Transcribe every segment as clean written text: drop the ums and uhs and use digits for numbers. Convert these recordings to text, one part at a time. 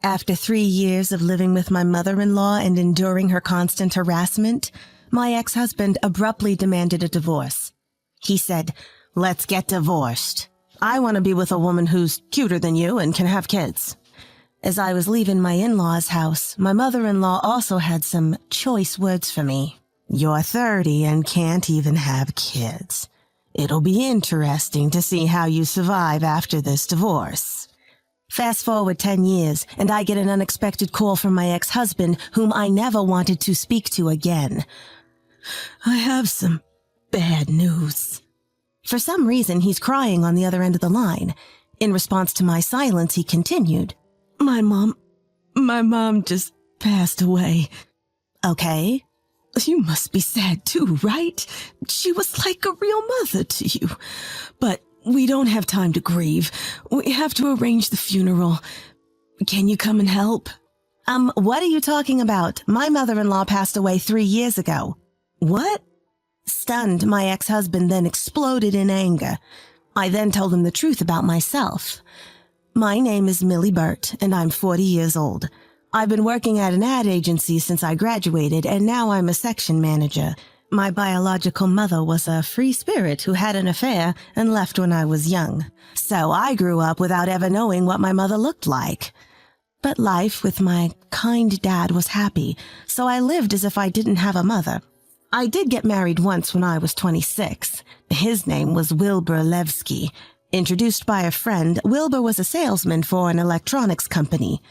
After 3 years of living with my mother-in-law and enduring her constant harassment, my ex-husband abruptly demanded a divorce. He said, "Let's get divorced. I want to be with a woman who's cuter than you and can have kids." As I was leaving my in-laws' house, my mother-in-law also had some choice words for me. "You're 30 and can't even have kids. It'll be interesting to see how you survive after this divorce." Fast forward 10 years, and I get an unexpected call from my ex-husband, whom I never wanted to speak to again. "I have some bad news." For some reason, he's crying on the other end of the line. In response to my silence, he continued, My mom just passed away." "Okay." "You must be sad too, right? She was like a real mother to you. But we don't have time to grieve. We have to arrange the funeral. Can you come and help?" What are you talking about? My mother-in-law passed away 3 years ago." "What?" Stunned, my ex-husband then exploded in anger. I then told him the truth about myself. "My name is Millie Burt, and I'm 40 years old. I've been working at an ad agency since I graduated, and now I'm a section manager. My biological mother was a free spirit who had an affair and left when I was young. So I grew up without ever knowing what my mother looked like. But life with my kind dad was happy, so I lived as if I didn't have a mother. I did get married once when I was 26. His name was Wilbur Levski. Introduced by a friend, Wilbur was a salesman for an electronics company.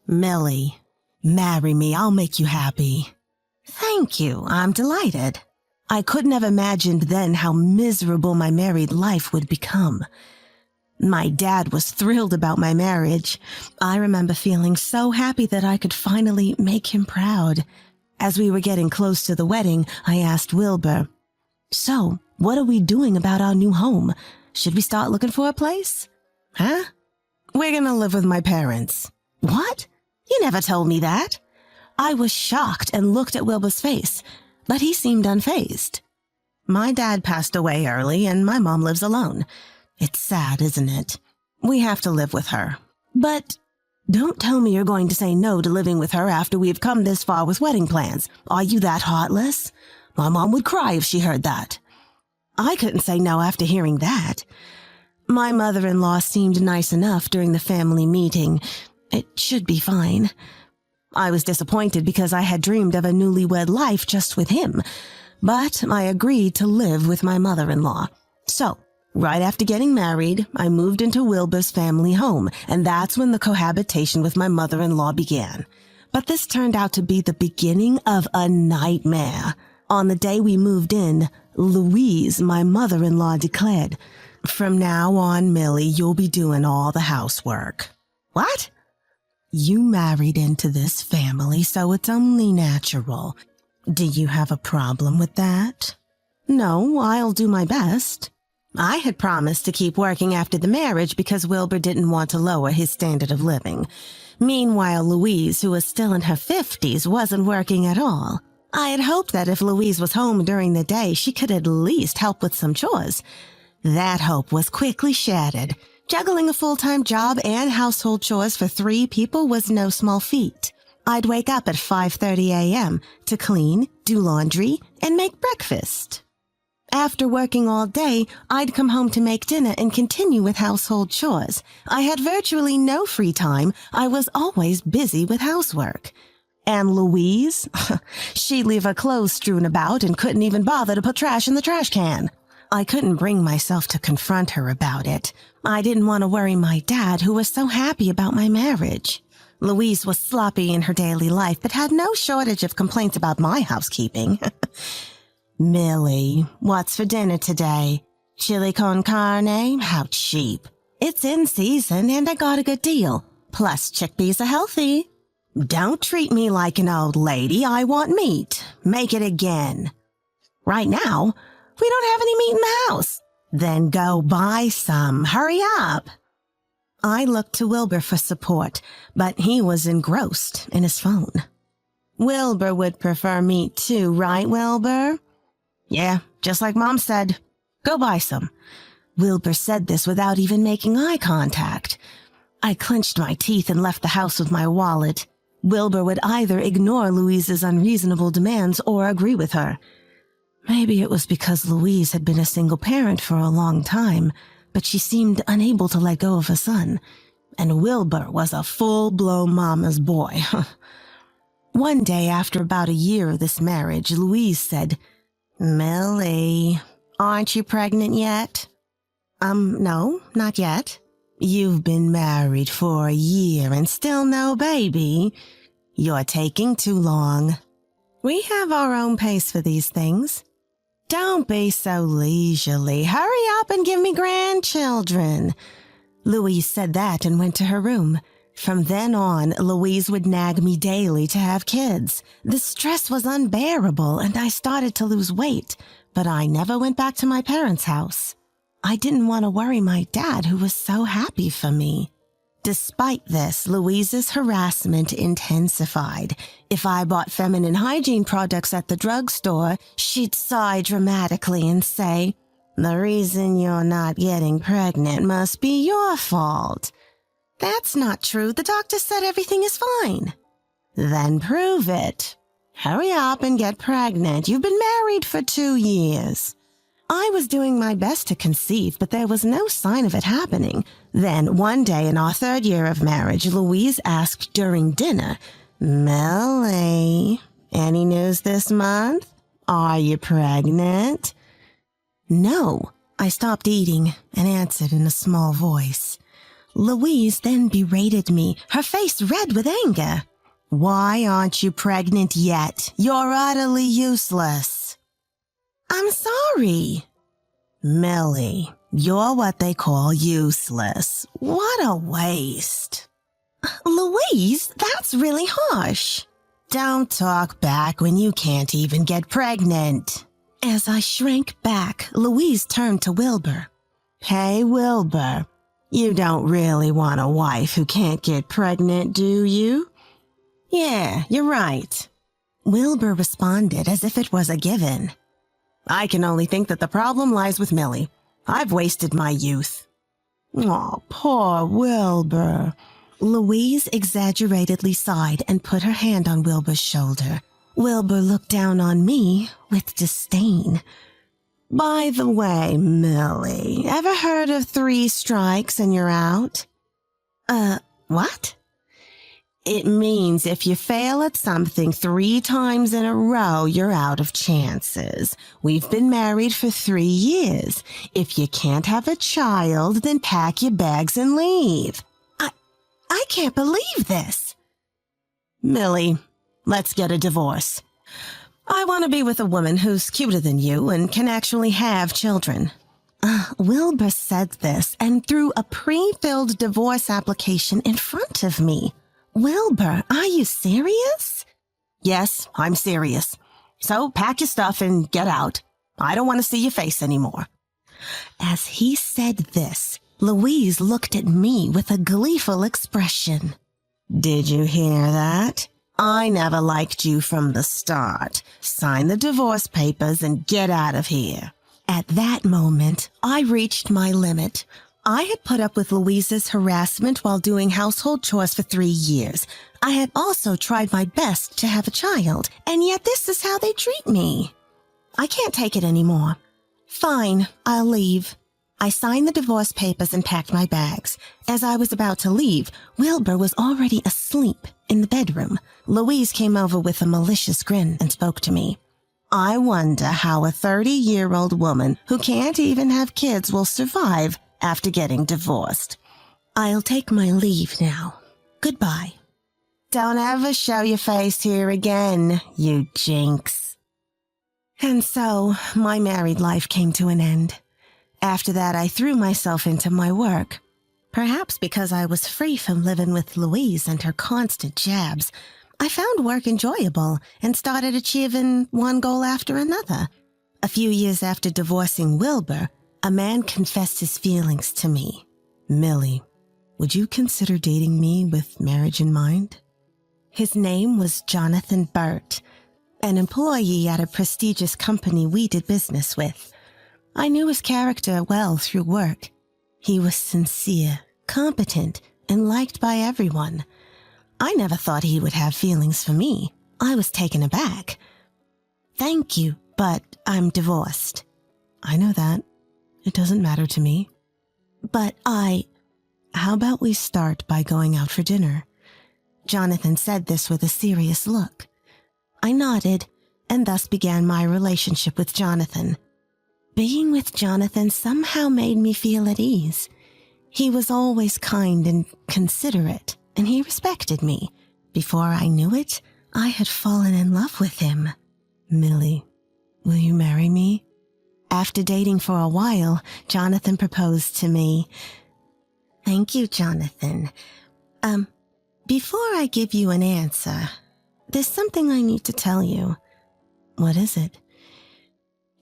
"Millie, marry me. I'll make you happy." "Thank you. I'm delighted." I couldn't have imagined then how miserable my married life would become. My dad was thrilled about my marriage. I remember feeling so happy that I could finally make him proud. As we were getting close to the wedding, I asked Wilbur, "So, what are we doing about our new home? Should we start looking for a place?" "Huh? We're gonna live with my parents." "What? You never told me that." I was shocked and looked at Wilbur's face, but he seemed unfazed. "My dad passed away early and my mom lives alone. It's sad, isn't it? We have to live with her." "But don't tell me you're going to say no to living with her after we've come this far with wedding plans. Are you that heartless? My mom would cry if she heard that." I couldn't say no after hearing that. My mother-in-law seemed nice enough during the family meeting. It should be fine. I was disappointed because I had dreamed of a newlywed life just with him, but I agreed to live with my mother-in-law. So, right after getting married, I moved into Wilbur's family home, and that's when the cohabitation with my mother-in-law began. But this turned out to be the beginning of a nightmare. On the day we moved in, Louise, my mother-in-law, declared, "From now on, Millie, you'll be doing all the housework." "What?" "You married into this family, so it's only natural. Do you have a problem with that?" "No, I'll do my best." I had promised to keep working after the marriage because Wilbur didn't want to lower his standard of living. Meanwhile, Louise, who was still in her 50s, wasn't working at all. I had hoped that if Louise was home during the day, she could at least help with some chores. That hope was quickly shattered. Juggling a full-time job and household chores for 3 people was no small feat. I'd wake up at 5:30 a.m. to clean, do laundry, and make breakfast. After working all day, I'd come home to make dinner and continue with household chores. I had virtually no free time. I was always busy with housework. And Louise? She'd leave her clothes strewn about and couldn't even bother to put trash in the trash can. I couldn't bring myself to confront her about it. I didn't want to worry my dad, who was so happy about my marriage. Louise was sloppy in her daily life, but had no shortage of complaints about my housekeeping. "Millie, what's for dinner today? Chili con carne? How cheap. It's in season and I got a good deal. Plus chickpeas are healthy." "Don't treat me like an old lady. I want meat. Make it again." "Right now? We don't have any meat in the house." "Then go buy some. Hurry up." I looked to Wilbur for support, but he was engrossed in his phone. "Wilbur would prefer meat too, right, Wilbur?" "Yeah, just like Mom said. Go buy some." Wilbur said this without even making eye contact. I clenched my teeth and left the house with my wallet. Wilbur would either ignore Louise's unreasonable demands or agree with her. Maybe it was because Louise had been a single parent for a long time, but she seemed unable to let go of her son. And Wilbur was a full-blown mama's boy. One day, after about a year of this marriage, Louise said, "Millie, aren't you pregnant yet?" No, not yet." "You've been married for a year and still no baby. You're taking too long. We have our own pace for these things. Don't be so leisurely. Hurry up and give me grandchildren." Louise said that and went to her room. From then on, Louise would nag me daily to have kids. The stress was unbearable and I started to lose weight, but I never went back to my parents' house. I didn't want to worry my dad, who was so happy for me. Despite this, Louise's harassment intensified. If I bought feminine hygiene products at the drugstore, she'd sigh dramatically and say, "The reason you're not getting pregnant must be your fault." "That's not true. The doctor said everything is fine." "Then prove it. Hurry up and get pregnant. You've been married for 2 years." I was doing my best to conceive, but there was no sign of it happening. Then, one day in our 3rd year of marriage, Louise asked during dinner, "Millie, any news this month? Are you pregnant?" "No." I stopped eating and answered in a small voice. Louise then berated me, her face red with anger. "Why aren't you pregnant yet? You're utterly useless." "I'm sorry." "Millie, you're what they call useless. What a waste." "Louise, that's really harsh." "Don't talk back when you can't even get pregnant." As I shrank back, Louise turned to Wilbur. "Hey, Wilbur, you don't really want a wife who can't get pregnant, do you?" "Yeah, you're right." Wilbur responded as if it was a given. "I can only think that the problem lies with Millie. I've wasted my youth." "Oh, poor Wilbur." Louise exaggeratedly sighed and put her hand on Wilbur's shoulder. Wilbur looked down on me with disdain. "By the way, Millie, ever heard of 3 strikes and you're out?" What?" "It means if you fail at something 3 times in a row, you're out of chances. We've been married for 3 years. If you can't have a child, then pack your bags and leave." I can't believe this." "Millie, let's get a divorce. I want to be with a woman who's cuter than you and can actually have children." Wilbur said this and threw a pre-filled divorce application in front of me. "Wilbur, are you serious?" "Yes, I'm serious. So pack your stuff and get out. I don't want to see your face anymore." As he said this, Louise looked at me with a gleeful expression. "Did you hear that? I never liked you from the start. Sign the divorce papers and get out of here." At that moment, I reached my limit. I had put up with Louise's harassment while doing household chores for 3 years. I had also tried my best to have a child, and yet this is how they treat me. I can't take it anymore. "Fine, I'll leave." I signed the divorce papers and packed my bags. As I was about to leave, Wilbur was already asleep in the bedroom. Louise came over with a malicious grin and spoke to me. "I wonder how a 30-year-old woman who can't even have kids will survive after getting divorced. I'll take my leave now. Goodbye." "Don't ever show your face here again, you jinx." And so, my married life came to an end. After that, I threw myself into my work. Perhaps because I was free from living with Louise and her constant jabs, I found work enjoyable and started achieving one goal after another. A few years after divorcing Wilbur, a man confessed his feelings to me. "Millie, would you consider dating me with marriage in mind?" His name was Jonathan Burt, an employee at a prestigious company we did business with. I knew his character well through work. He was sincere, competent, and liked by everyone. I never thought he would have feelings for me. I was taken aback. Thank you, but I'm divorced. I know that. It doesn't matter to me. But how about we start by going out for dinner? Jonathan said this with a serious look. I nodded, and thus began my relationship with Jonathan. Being with Jonathan somehow made me feel at ease. He was always kind and considerate, and he respected me. Before I knew it, I had fallen in love with him. Millie, will you marry me? After dating for a while, Jonathan proposed to me. Thank you, Jonathan. Before I give you an answer, there's something I need to tell you. What is it?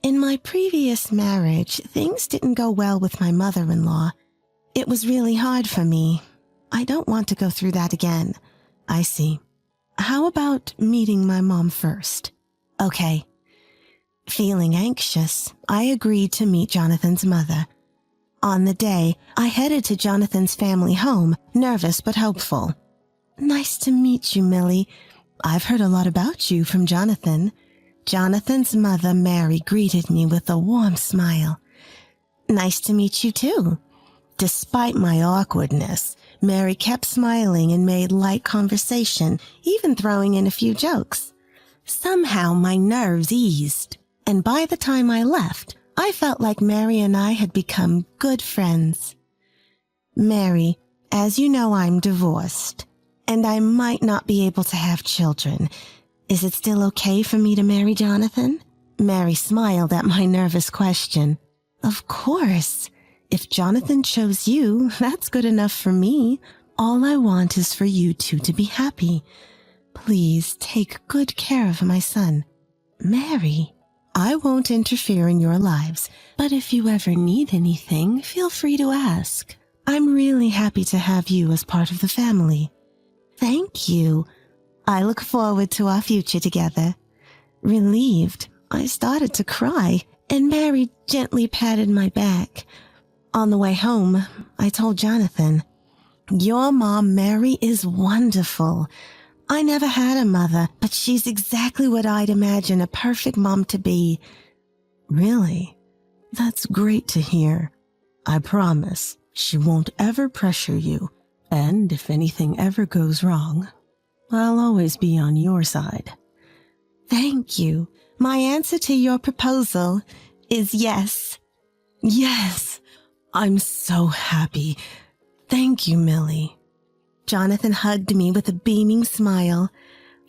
In my previous marriage, things didn't go well with my mother-in-law. It was really hard for me. I don't want to go through that again. I see. How about meeting my mom first? Okay. Feeling anxious, I agreed to meet Jonathan's mother. On the day, I headed to Jonathan's family home, nervous but hopeful. Nice to meet you, Millie. I've heard a lot about you from Jonathan. Jonathan's mother, Mary, greeted me with a warm smile. Nice to meet you, too. Despite my awkwardness, Mary kept smiling and made light conversation, even throwing in a few jokes. Somehow my nerves eased, and by the time I left, I felt like Mary and I had become good friends. Mary, as you know, I'm divorced, and I might not be able to have children. Is it still okay for me to marry Jonathan? Mary smiled at my nervous question. Of course. If Jonathan chose you, that's good enough for me. All I want is for you two to be happy. Please take good care of my son. Mary, I won't interfere in your lives, but if you ever need anything, feel free to ask. I'm really happy to have you as part of the family. Thank you. I look forward to our future together. Relieved, I started to cry, and Mary gently patted my back. On the way home, I told Jonathan, Your mom, Mary, is wonderful. I never had a mother, but she's exactly what I'd imagine a perfect mom to be. Really? That's great to hear. I promise she won't ever pressure you, and if anything ever goes wrong, I'll always be on your side. Thank you. My answer to your proposal is yes. Yes. I'm so happy. Thank you, Millie. Jonathan hugged me with a beaming smile.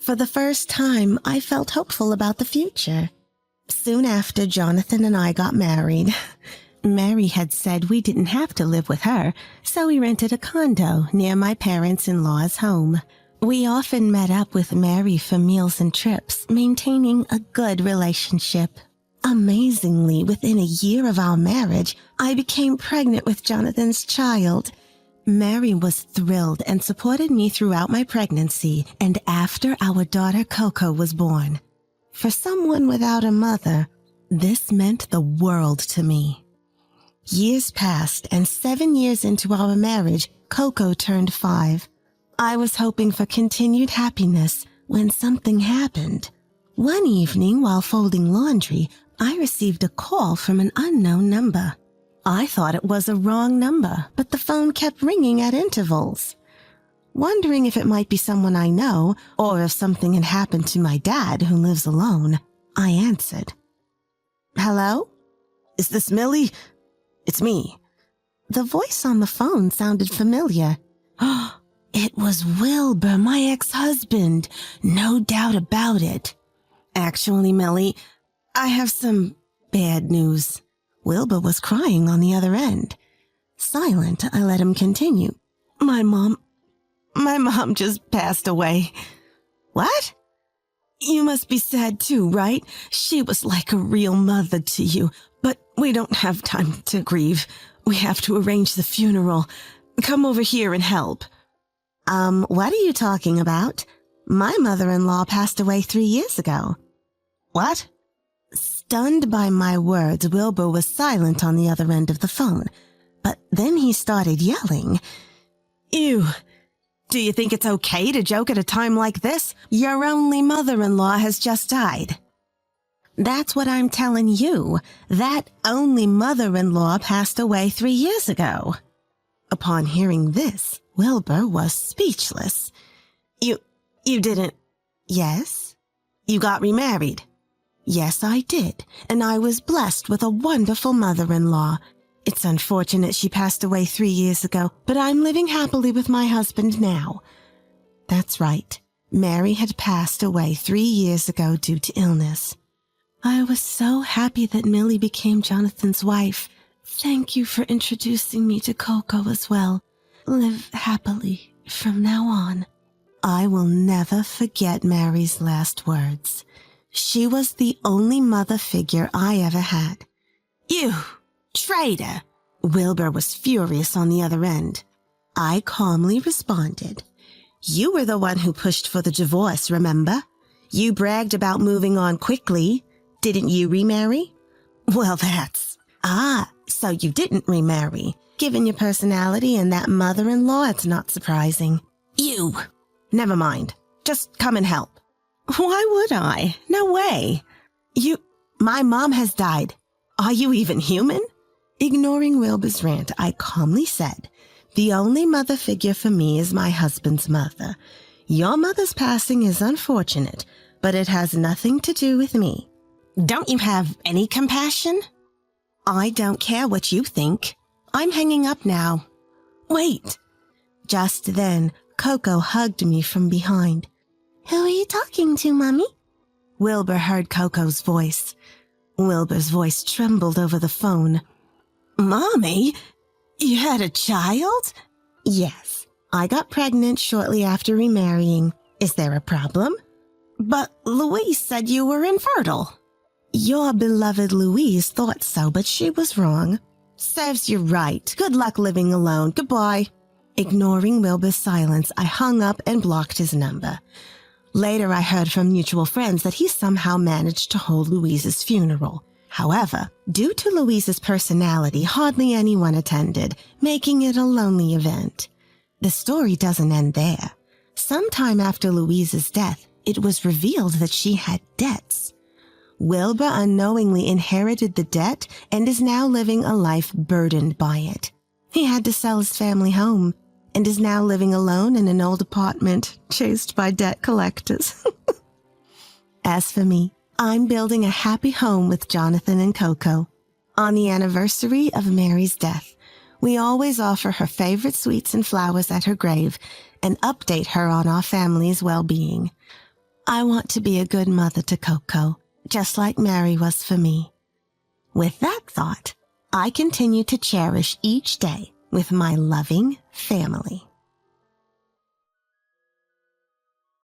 For the first time, I felt hopeful about the future. Soon after, Jonathan and I got married. Mary had said we didn't have to live with her, so we rented a condo near my parents-in-law's home. We often met up with Mary for meals and trips, maintaining a good relationship. Amazingly, within a year of our marriage, I became pregnant with Jonathan's child. Mary was thrilled and supported me throughout my pregnancy and after our daughter Coco was born. For someone without a mother, this meant the world to me. Years passed, and 7 years into our marriage, Coco turned 5. I was hoping for continued happiness when something happened. One evening, while folding laundry, I received a call from an unknown number. I thought it was a wrong number, but the phone kept ringing at intervals. Wondering if it might be someone I know, or if something had happened to my dad who lives alone, I answered. Hello? Is this Millie? It's me. The voice on the phone sounded familiar. It was Wilbur, my ex-husband. No doubt about it. Actually, Millie, I have some bad news. Wilbur was crying on the other end. Silent, I let him continue. My mom just passed away. What? You must be sad too, right? She was like a real mother to you, but we don't have time to grieve. We have to arrange the funeral. Come over here and help. What are you talking about? My mother-in-law passed away 3 years ago. What? Stunned by my words, Wilbur was silent on the other end of the phone, but then he started yelling. Ew. Do you think it's okay to joke at a time like this? Your only mother-in-law has just died. That's what I'm telling you. That only mother-in-law passed away 3 years ago. Upon hearing this, Wilbur was speechless. You didn't... Yes? You got remarried? Yes, I did, and I was blessed with a wonderful mother-in-law. It's unfortunate she passed away 3 years ago, but I'm living happily with my husband now. That's right. Mary had passed away 3 years ago due to illness. I was so happy that Millie became Jonathan's wife. Thank you for introducing me to Coco as well. Live happily from now on. I will never forget Mary's last words. She was the only mother figure I ever had. You traitor! Wilbur was furious on the other end. I calmly responded. You were the one who pushed for the divorce, remember? You bragged about moving on quickly. Didn't you remarry? Well, so you didn't remarry. Given your personality and that mother-in-law, it's not surprising. You! Never mind. Just come and help. Why would I? No way. My mom has died. Are you even human? Ignoring Wilbur's rant, I calmly said, the only mother figure for me is my husband's mother. Your mother's passing is unfortunate, but it has nothing to do with me. Don't you have any compassion? I don't care what you think. I'm hanging up now. Wait. Just then, Coco hugged me from behind. Who are you talking to, Mommy? Wilbur heard Coco's voice. Wilbur's voice trembled over the phone. Mommy? You had a child? Yes. I got pregnant shortly after remarrying. Is there a problem? But Louise said you were infertile. Your beloved Louise thought so, but she was wrong. Serves you right. Good luck living alone. Goodbye. Ignoring Wilbur's silence, I hung up and blocked his number. Later, I heard from mutual friends that he somehow managed to hold Louise's funeral. However, due to Louise's personality, hardly anyone attended, making it a lonely event. The story doesn't end there. Sometime after Louise's death, it was revealed that she had debts. Wilbur unknowingly inherited the debt and is now living a life burdened by it. He had to sell his family home and is now living alone in an old apartment, chased by debt collectors. As for me, I'm building a happy home with Jonathan and Coco. On the anniversary of Mary's death, we always offer her favorite sweets and flowers at her grave and update her on our family's well-being. I want to be a good mother to Coco, just like Mary was for me. With that thought, I continue to cherish each day with my loving family.